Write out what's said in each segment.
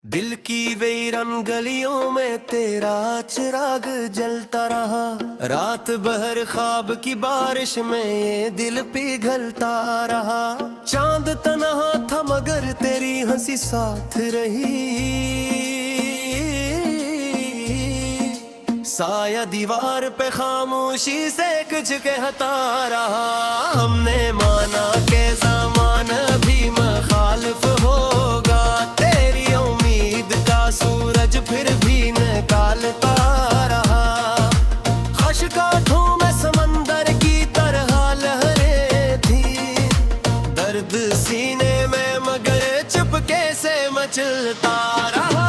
दिल की वीरान गलियों में तेरा चिराग जलता रहा। रात भर ख्वाब की बारिश में ये दिल पिघलता रहा। चांद तन्हा था मगर तेरी हंसी साथ रही। साया दीवार पे खामोशी से कुछ कहता रहा। हमने माना के ज़माना भी मुखालिफ होगा, तेरी उम्मीद का सूरज फिर भी निकालता रहा। खशकाठों में समंदर की तरह लहरें थी, दर्द सीने में मगर चुपके से मचलता रहा।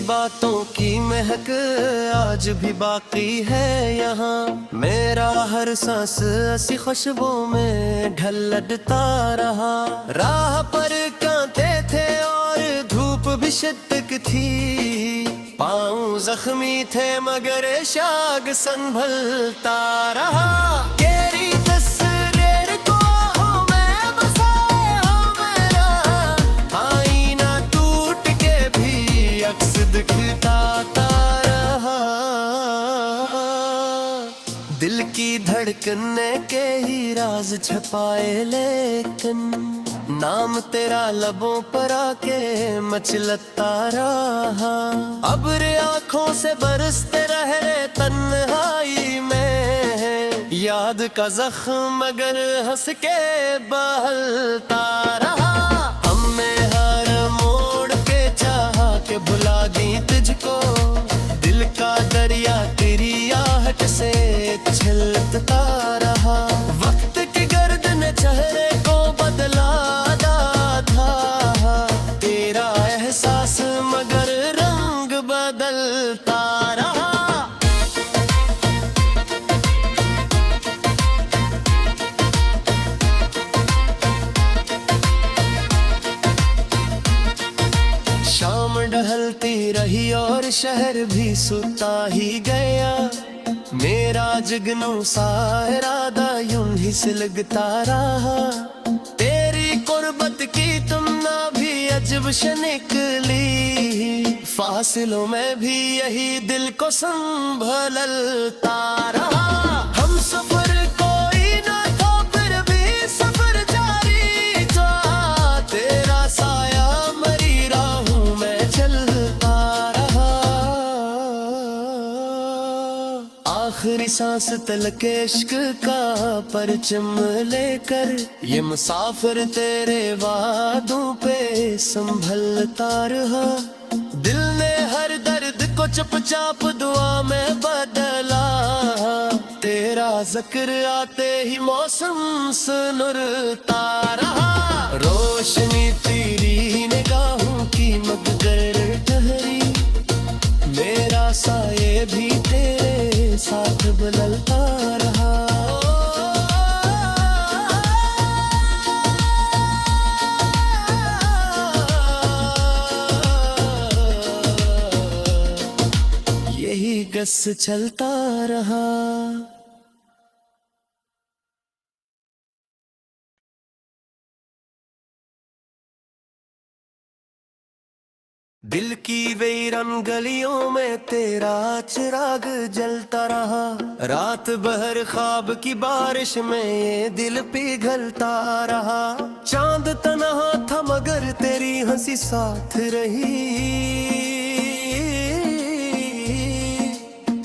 बातों की महक आज भी बाकी है यहाँ। मेरा हर सांस ऐसी खुशबू में ढलता रहा। राह पर कांटे थे और धूप भी शिद्दत थी। पाँव जख्मी थे मगर शाग संभलता रहा। तेरी तस्वीर को मैं बसाए हो मेरा, आईना टूट के भी अक्स दिखता रहा। दिल की धड़कने के ही राज छपाए, लेकिन नाम तेरा लबों पर आके मचलता रहा। अब्र आँखों से बरसते रहे तन्हाई में, याद का जख्म मगर हंस के बहलता रहा। हमने हर मोड़ पे चाहा के भुला दी तुझको, दिल का दरिया तेरी आहट से छलकता रहा। वक्त की गर्द ने चेहरे को बदला था, तेरा एहसास मगर रंग बदलता रहा। शाम ढलती रही और शहर भी सुता ही गया। मेरा जुगनू सा इरादा यूं ही सिलगता रहा। तेरी कुर्बत की तुमना भी अजब से निकली, फासिलों में भी यही दिल को संभलता रहा। हम सफर कोई ना था फिर भी सफर जारी था, तेरा साया मरी राहों में चलता रहा। आखिरी सांस तलक इश्क का परचम लेकर ये मुसाफिर तेरे वादों पे संभलता रहा। दिल ने हर दर्द को चुपचाप दुआ में बदला, तेरा जिक्र आते ही मौसम सुनरता रहा। रोशनी तेरी निगाहों की मगर ठहरी, मेरा साये भी तेरे साथ बदलता रहा। यही गस चलता रहा। दिल की वीरान गलियों में तेरा चिराग जलता रहा। रात भर ख्वाब की बारिश में ये दिल पिघलता रहा। चांद तन्हा था मगर तेरी हंसी साथ रही।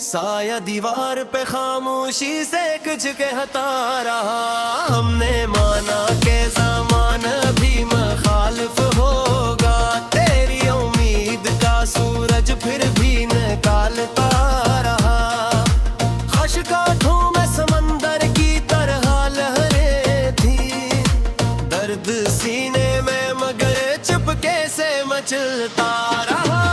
साया दीवार पे खामोशी से कुछ कहता रहा। हमने माना के ज़माना भी मुखालिफ होगा, तेरी उम्मीद का सूरज फिर भी निकालता रहा। खशकाठों में समंदर की तरह लहरें थी, दर्द सीने में मगर चुपके से मचलता रहा।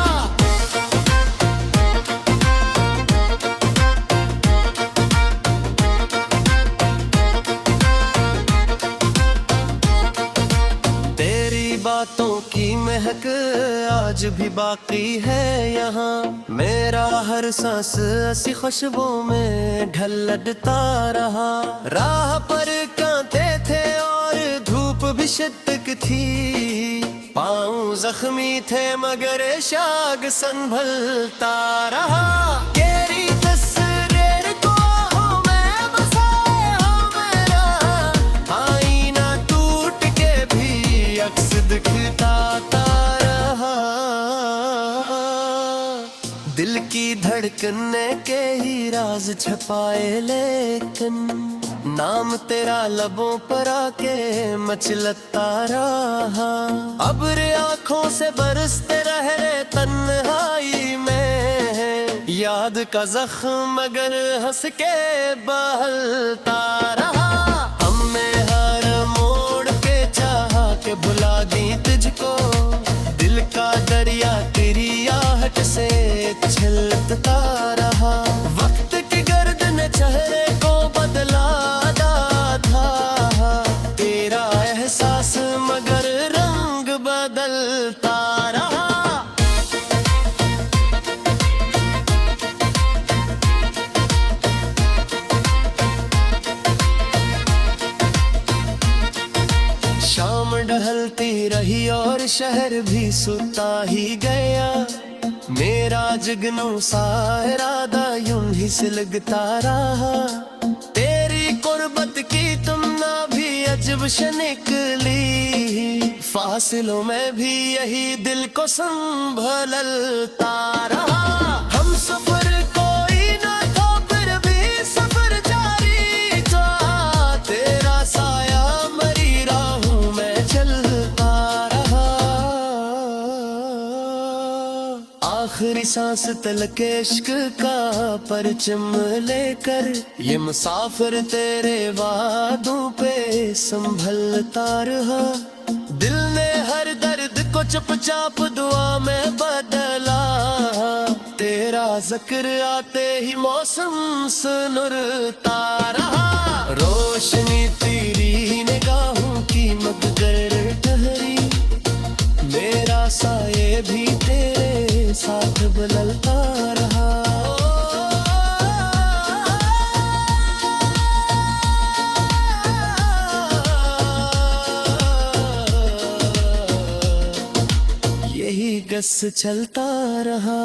बातों की महक महक आज भी बाकी है यहाँ। मेरा हर सांस ऐसी खुशबू में ढलता रहा। राह पर कांटे थे और धूप भी शिद्दत थी। पाँव जख्मी थे मगर शाग संभलता रहा। तेरी तस्वीर को मैं बसाए हो मेरा, आईना टूट के भी अक्स दिखता रहा। दिल की धड़कने के ही राज छपाए लेकिन नाम तेरा लबों पर आके मचलता रहा। अब्र आँखों से बरसते रहे तन्हाई में, याद का जख्म मगर हंस के बहलता रहा। हमने हर मोड़ पे चाहा के भुला दी तुझको, दिल का दरिया तेरी आहट से छलकता रहा। वक्त की गर्द ने चेहरे को बदला था, तेरा एहसास मगर रंग बदलता रहा। शाम ढलती रही और शहर भी सुता ही गया। मेरा जुगनू सा इरादा यूं ही सिलगता रहा। तेरी कुर्बत की तुमना भी अजब से निकली, फासिलों में भी यही दिल को संभलता रहा। हम सफर कोई ना था फिर भी सफर जारी था, तेरा साया मरी राहों में चलता रहा। आखिरी सांस तलक इश्क का परचम लेकर ये मुसाफिर तेरे वादों पे संभलता रहा। दिल ने हर दर्द को चुपचाप दुआ में बदला, तेरा जिक्र आते ही मौसम सुनरता रहा। रोशनी तेरी निगाहों की मगर ठहरी, मेरा साये भी तेरे साथ बदलता रहा। यही गस चलता रहा।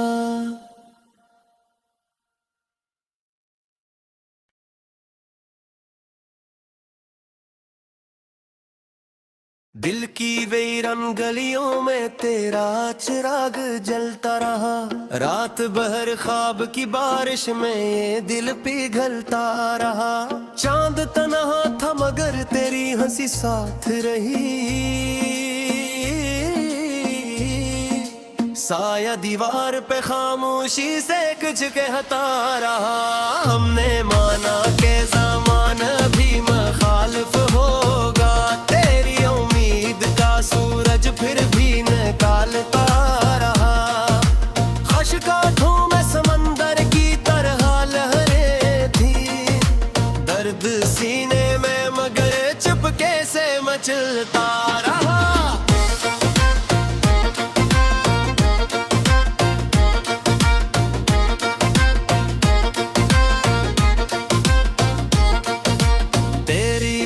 दिल की वीरान गलियों में तेरा चिराग जलता रहा। रात भर ख्वाब की बारिश में ये दिल पिघलता रहा। चांद तन्हा था मगर तेरी हंसी साथ रही, साया दीवार पे खामोशी से कुछ कहता रहा। हमने माना के ज़माना भी मुखालिफ होगा, तेरी उम्मीद का सूरज फिर भी निकालता रहा। खशकाठों में समंदर की तरह लहरें थी, दर्द सीने में मगर चुपके से मचलता रहा।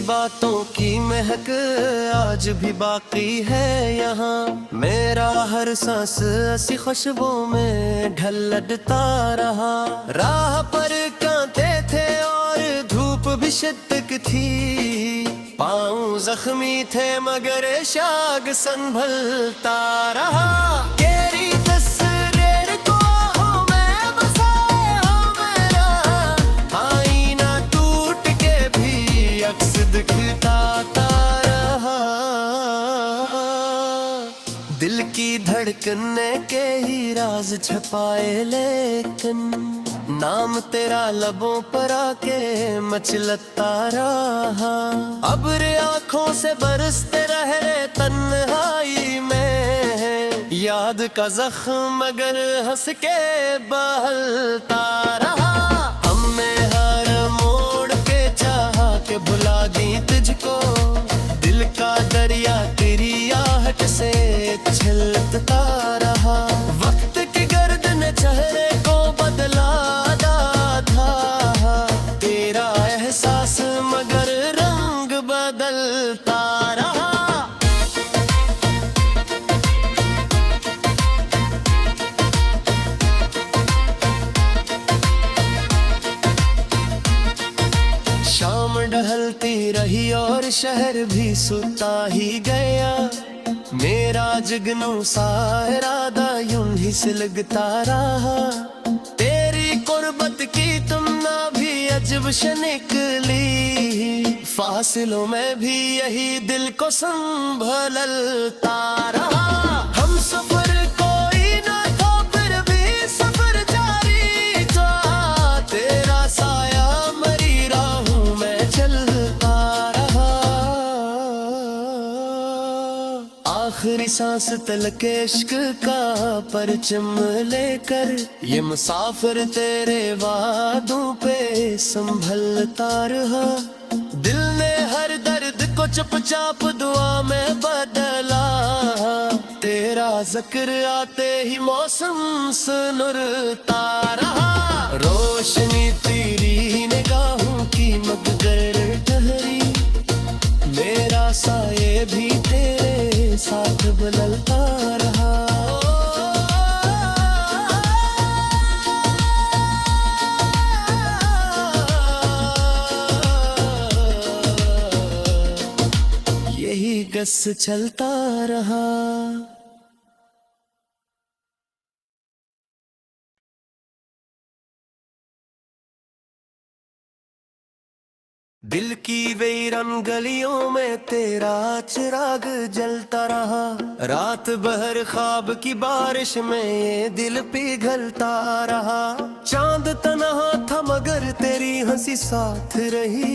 बातों की महक आज भी बाकी है यहाँ। मेरा हर सांस ऐसी खुशबू में ढलता रहा। राह पर कांटे थे और धूप भी शिद्दत थी। पाँव जख्मी थे मगर शाग संभलता रहा। तेरी तस्वीर को मैं बसाए हो मेरा, आईना टूट के भी अक्स दिखता रहा। दिल की धड़कने के ही राज छपाए लेकिन नाम तेरा लबों पर आके मचलता रहा। अब्र आँखों से बरसते रहे तन्हाई में, याद का जख्म मगर हंस के बहलता रहा। हमने हर मोड़ पे चाहा के भुला दी तुझको, दिल दिल का दरिया तेरी आहट से छलकता रहा। वक्त की गर्द ने चेहरे को बदला था, तेरा एहसास मगर रंग बदलता रहा। शाम ढलती रही और शहर भी सुता ही गया। मेरा जुगनू सा इरादा यूं ही सिलगता रहा। तेरी कुर्बत की तुमना भी अजब से निकली। फासिलों में भी यही दिल को संभलता रहा। हम सफर कोई ना था फिर भी सफर जारी था। तेरा साया मरी राहों में चलता रहा। आखिरी सांस तलक इश्क का परचम लेकर ये मुसाफिर तेरे वादों पे संभलता रहा। दिल ने हर दर्द को चुपचाप दुआ में बदला। तेरा जिक्र आते ही मौसम सुनरता रहा। रोशनी तेरी निगाहों की मगर ठहरी। मेरा साये भी तेरे साथ बदलता रहा। यही गस चलता रहा। दिल की वीरान गलियों में तेरा चिराग जलता रहा। रात भर ख्वाब की बारिश में ये दिल पिघलता रहा। चांद तन्हा था मगर तेरी हंसी साथ रही।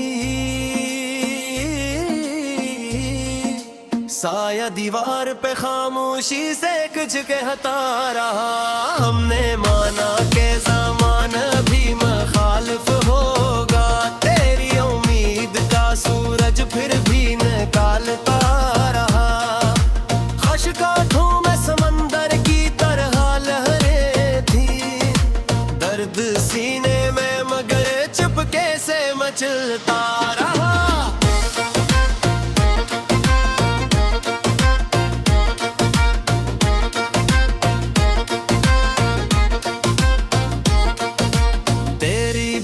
साया दीवार पे खामोशी से कुछ कहता रहा। हमने माना के ज़माना भी मुखालिफ होगा। तेरी उम्मीद का सूरज फिर भी निकालता रहा। खशकाठों में समंदर की तरह लहरें थी। दर्द सीने में मगर चुपके से मचलता रहा।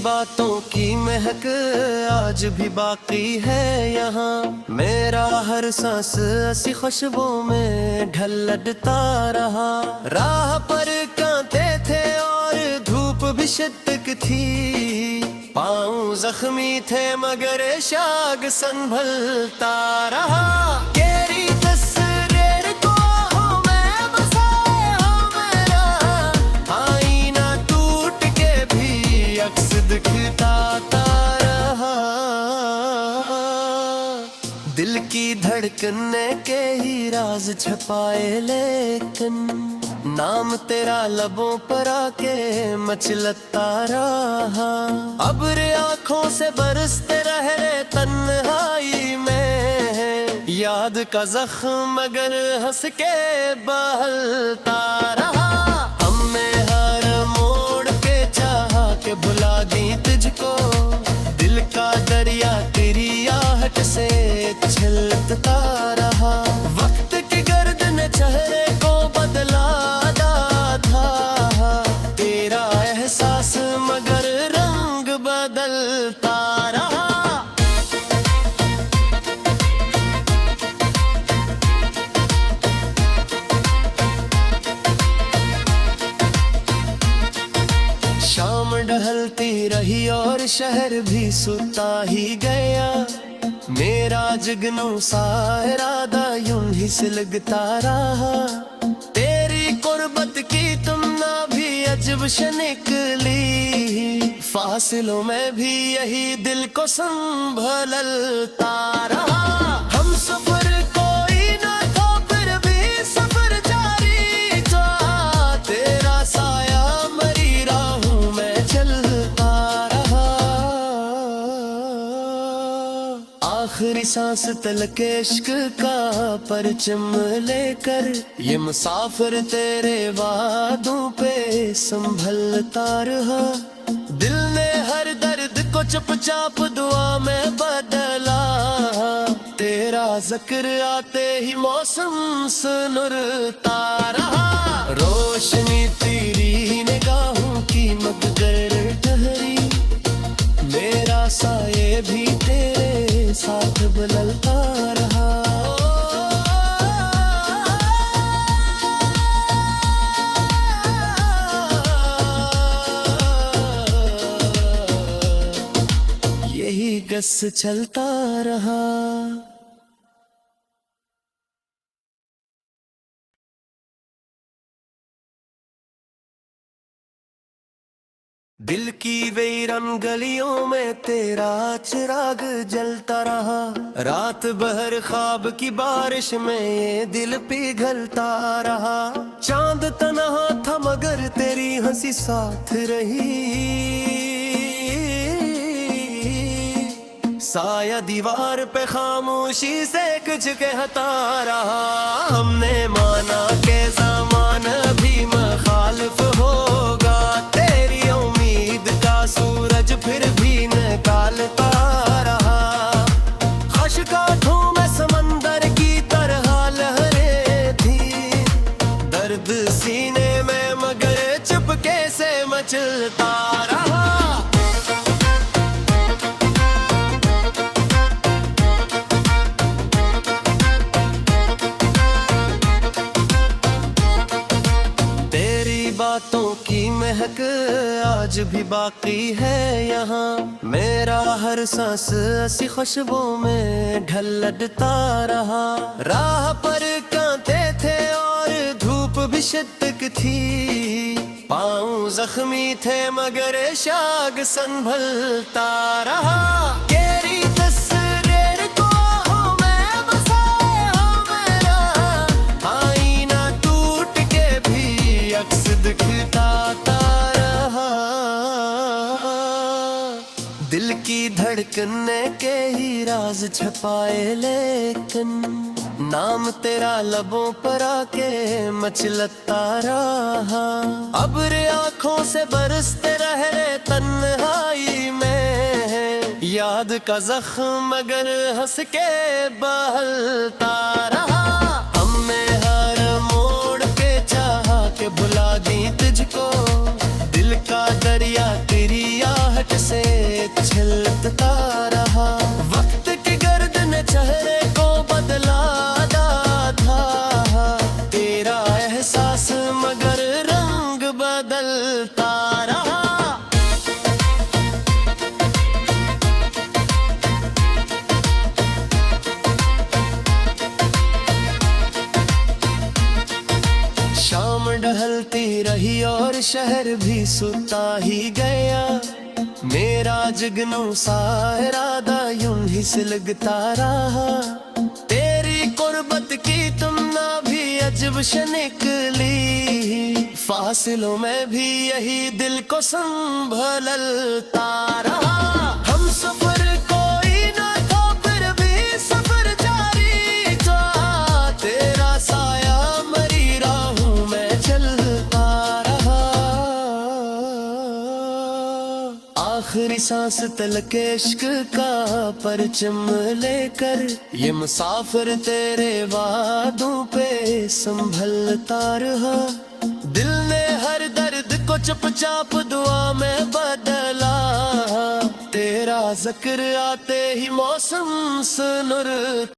बातों की महक आज भी बाकी है यहाँ। मेरा हर सांस ऐसी खुशबू में ढलता रहा। राह पर कांटे थे और धूप भी शिद्दत थी। पाँव जख्मी थे मगर शाग संभलता रहा। तेरी तस्वीर को मैं बसाए हो मेरा। आईना टूट के भी अक्स दिखता रहा। दिल की धड़कने के ही राज छपाए लेकिन नाम तेरा लबों पर आके मचलता रहा। अब्र आँखों से बरसते रहे तन्हाई में। याद का जख्म मगर हंस के बहलता रहा। हमने हर मोड़ पे चाहा के भुला दी तुझको। दिल का दरिया तेरी आहट से छलकता रहा। वक्त की गर्द ने चेहरे को बदला था। तेरा एहसास मगर रंग बदलता रहा। शाम ढलती रही और शहर भी सुता ही गया। मेरा जुगनू सा इरादा यूं ही सिलगता रहा। तेरी कुर्बत की तुमना भी अजब से निकली। फासिलों में भी यही दिल को संभलता रहा। हम सफर कोई ना था फिर भी सफर जारी था। तेरा साया मरी राहों में चलता रहा। आखिरी सांस तलक इश्क का परचम लेकर ये मुसाफिर तेरे वादों पे संभलता रहा। दिल ने हर दर्द को चुपचाप दुआ में बदला, तेरा जिक्र आते ही मौसम सुनरता रहा। रोशनी तेरी निगाहों की मगर ठहरी, मेरा साये भी तेरे साथ बदलता रहा। यही गस चलता रहा। दिल की वीरान गलियों में तेरा चिराग जलता रहा। रात भर ख्वाब की बारिश में ये दिल पिघलता रहा। चांद तन्हा था मगर तेरी हंसी साथ रही। साया दीवार पे खामोशी से कुछ कहता रहा। हमने माना के ज़माना भी मुखालिफ होगा, तेरी उम्मीद का सूरज फिर भी निकालता रहा। खशकाठों में समंदर की तरह लहरें थी, दर्द सीने में मगर चुपके से मचलता रहा। बातों की महक आज भी बाकी है यहाँ। मेरा हर सांस ऐसी खुशबू में ढलता रहा। राह पर कांटे थे और धूप भी शिद्दत थी। पाँव जख्मी थे मगर शाग संभलता रहा। तेरी तस्वीर को मैं बसाया मेरा आईना टूट के भी अक्स दिखता रहा। दिल की धड़कने के ही राज छपाए लेकिन नाम तेरा लबों पर आके मचलता रहा। अब्र आँखों से बरसते रहे तन्हाई में, याद का जख्म मगर हंस के बहलता रहा। हमने हर मोड़ पे चाहा के भुला दी तुझको, दिल का दरिया तेरी आहट से छलकता रहा। वक्त की गर्द ने चेहरे को बदला था, तेरा एहसास मगर रंग बदलता रहा। शाम ढलती रही और शहर भी सुता ही गया। मेरा जुगनू सा इरादा यूं ही सुलगता रहा। तेरी कुर्बत की तुमना भी अजब से निकली, फासिलों में भी यही दिल को संभलता रहा। हम सफर कोई ना था फिर भी सफर जारी था, तेरा साया मरी राहों में चलता रहा। आखिरी सांस तलक इश्क का परचम लेकर ये मुसाफिर तेरे वादों पे संभलता रहा। दिल ने हर दर्द को चुपचाप दुआ में बदला, तेरा जिक्र आते ही मौसम सुनर